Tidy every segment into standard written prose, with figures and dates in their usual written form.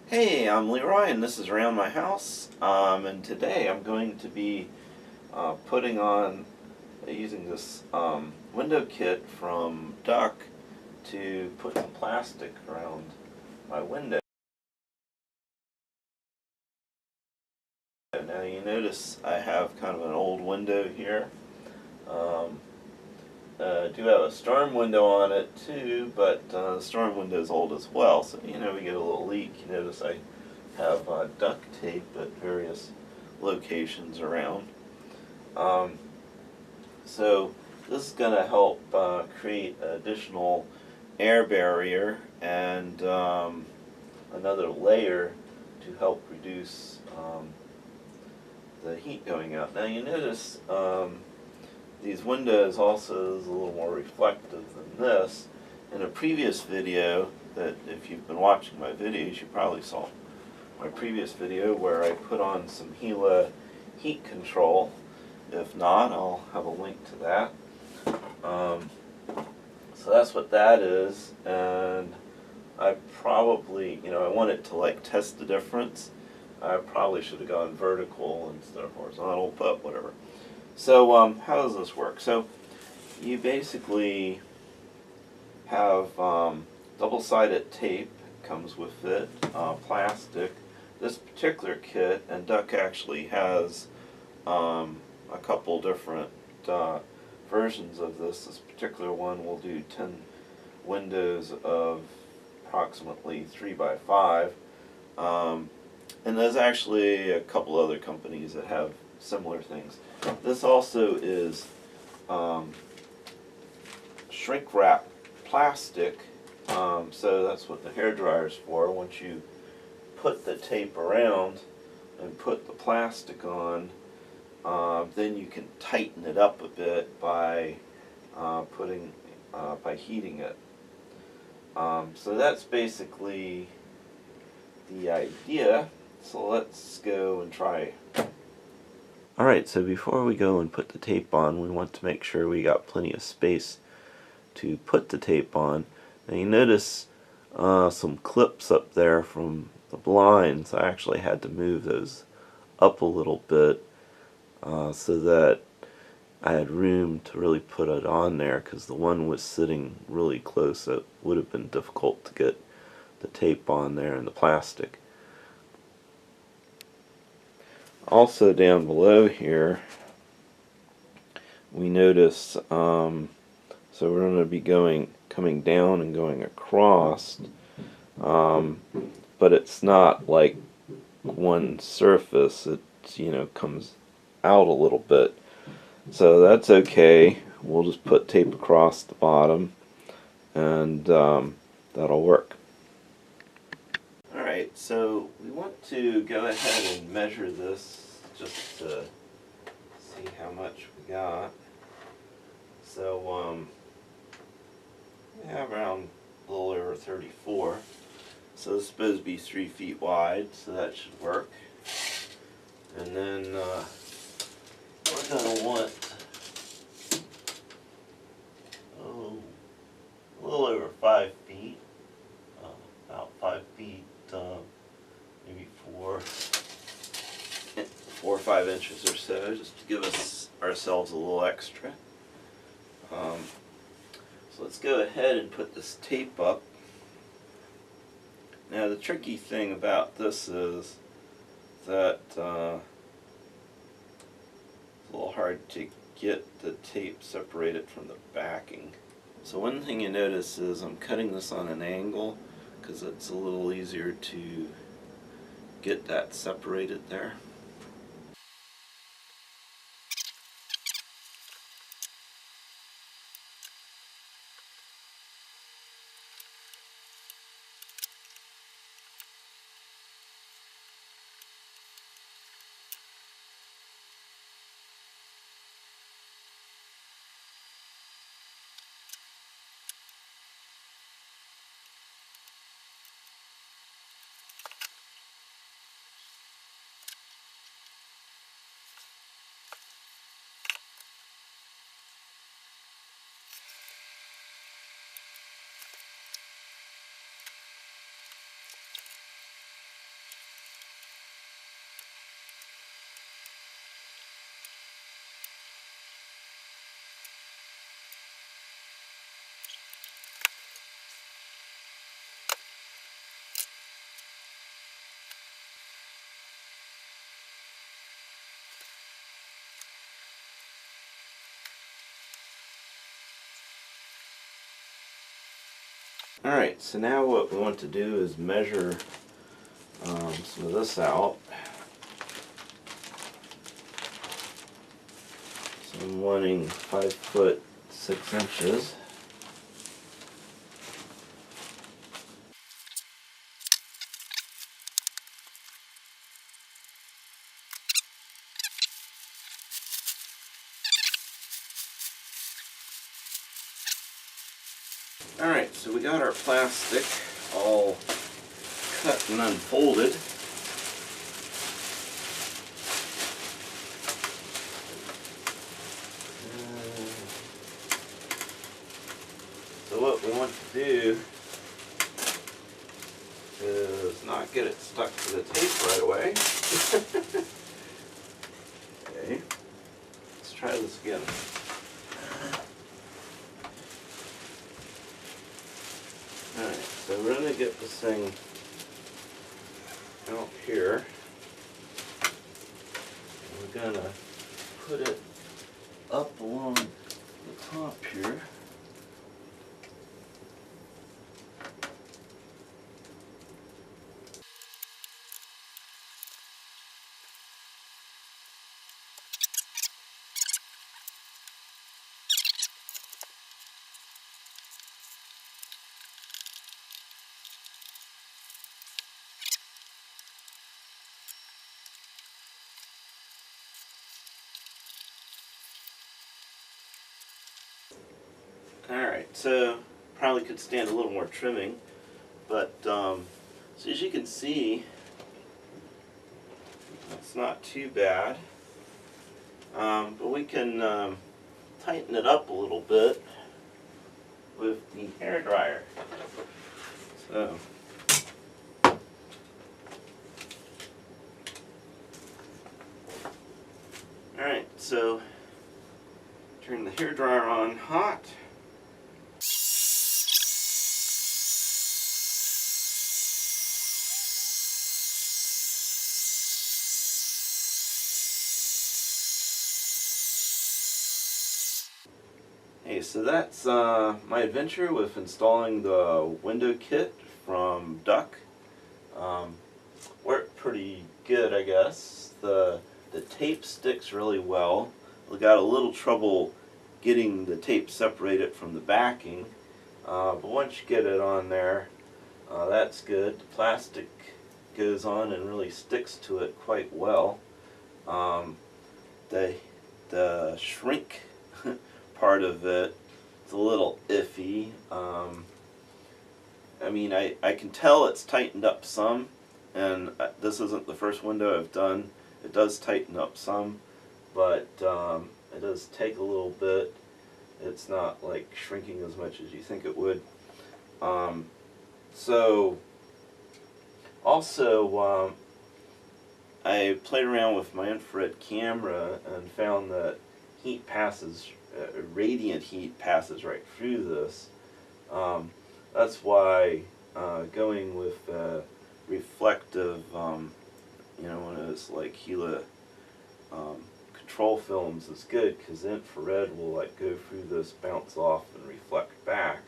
Hey, I'm Leroy and this is Around My House. And today I'm going to be putting on, using this window kit from Duck to put some plastic around my window. Now you notice I have kind of an old window here. Um, I do have a storm window on it too, but the storm window is old as well, so we get a little leak. You notice I have duct tape at various locations around. Um, so this is going to help create additional air barrier and another layer to help reduce the heat going out. Now you notice these windows also is a little more reflective than this. In a previous video, that if you've been watching my videos, you probably saw my previous video where I put on some Gila heat control. If not, I'll have a link to that. Um, so that's what that is, and I probably, I wanted to like test the difference. I probably should have gone vertical instead of horizontal, but whatever. So how does this work? So you basically have double-sided tape comes with it, plastic. This particular kit, and Duck actually has a couple different versions of this. This particular one will do 10 windows of approximately 3 by 5. And there's actually a couple other companies that have similar things. This also is shrink wrap plastic, so that's what the hair dryer is for. Once you put the tape around and put the plastic on, then you can tighten it up a bit by by heating it. So that's basically the idea. So let's go and try. Alright, so before we go and put the tape on, we want to make sure we got plenty of space to put the tape on. Now you notice some clips up there from the blinds. I actually had to move those up a little bit so that I had room to really put it on there, because the one was sitting really close. It would have been difficult to get the tape on there and the plastic. Also down below here we notice so we're going to be coming down and going across, but it's not like one surface. It comes out a little bit, so that's okay. We'll just put tape across the bottom and that'll work. Alright, so we want to go ahead and measure this just to see how much we got. So we have around a little over 34. So this is supposed to be 3 feet wide, so that should work. And then we're going to want a little over 5 feet, about 5 feet, maybe 4 or 5 inches or so, just to give ourselves a little extra. So let's go ahead and put this tape up. Now the tricky thing about this is that it's a little hard to get the tape separated from the backing. So one thing you notice is I'm cutting this on an angle because it's a little easier to get that separated there. Alright, so now what we want to do is measure some of this out. So I'm wanting 5 foot 6 inches. Alright, so we got our plastic all cut and unfolded. So what we want to do is not get it stuck to the tape right away. Okay, let's try this again. Alright, so we're going to get this thing out here. We're going to put it up along the top here. Alright, so probably could stand a little more trimming, but so as you can see, it's not too bad. But we can tighten it up a little bit with the hairdryer. So alright, so turn the hairdryer on hot. Hey, so that's my adventure with installing the window kit from Duck. Worked pretty good, I guess. The tape sticks really well. We got a little trouble getting the tape separated from the backing, but once you get it on there, that's good. The plastic goes on and really sticks to it quite well. The shrink part of it is a little iffy. I mean, I can tell it's tightened up some, and this isn't the first window I've done. It does tighten up some, but it does take a little bit. It's not like shrinking as much as you think it would. So also I played around with my infrared camera and found that heat passes, radiant heat passes right through this. That's why going with reflective, you know, one of those like Hela control films is good, because infrared will like go through this, bounce off, and reflect back.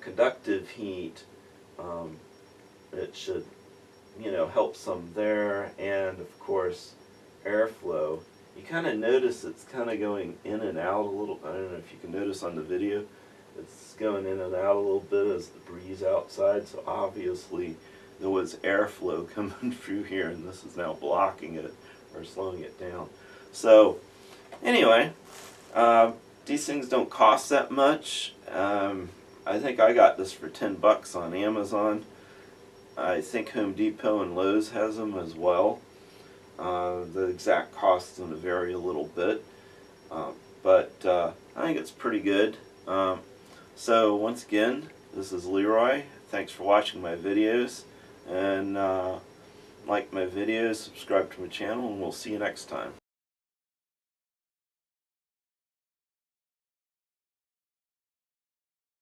Conductive heat, it should, you know, help some there, and of course airflow. You kind of notice it's kind of going in and out a little. I don't know if you can notice on the video, it's going in and out a little bit as the breeze outside, so obviously there was airflow coming through here, and this is now blocking it or slowing it down. So anyway, these things don't cost that much. I think I got this for $10 on Amazon. I think Home Depot and Lowe's has them as well. The exact cost is going to vary a little bit, but I think it's pretty good. So once again, this is Leroy. Thanks for watching my videos, and like my videos, subscribe to my channel, and we'll see you next time.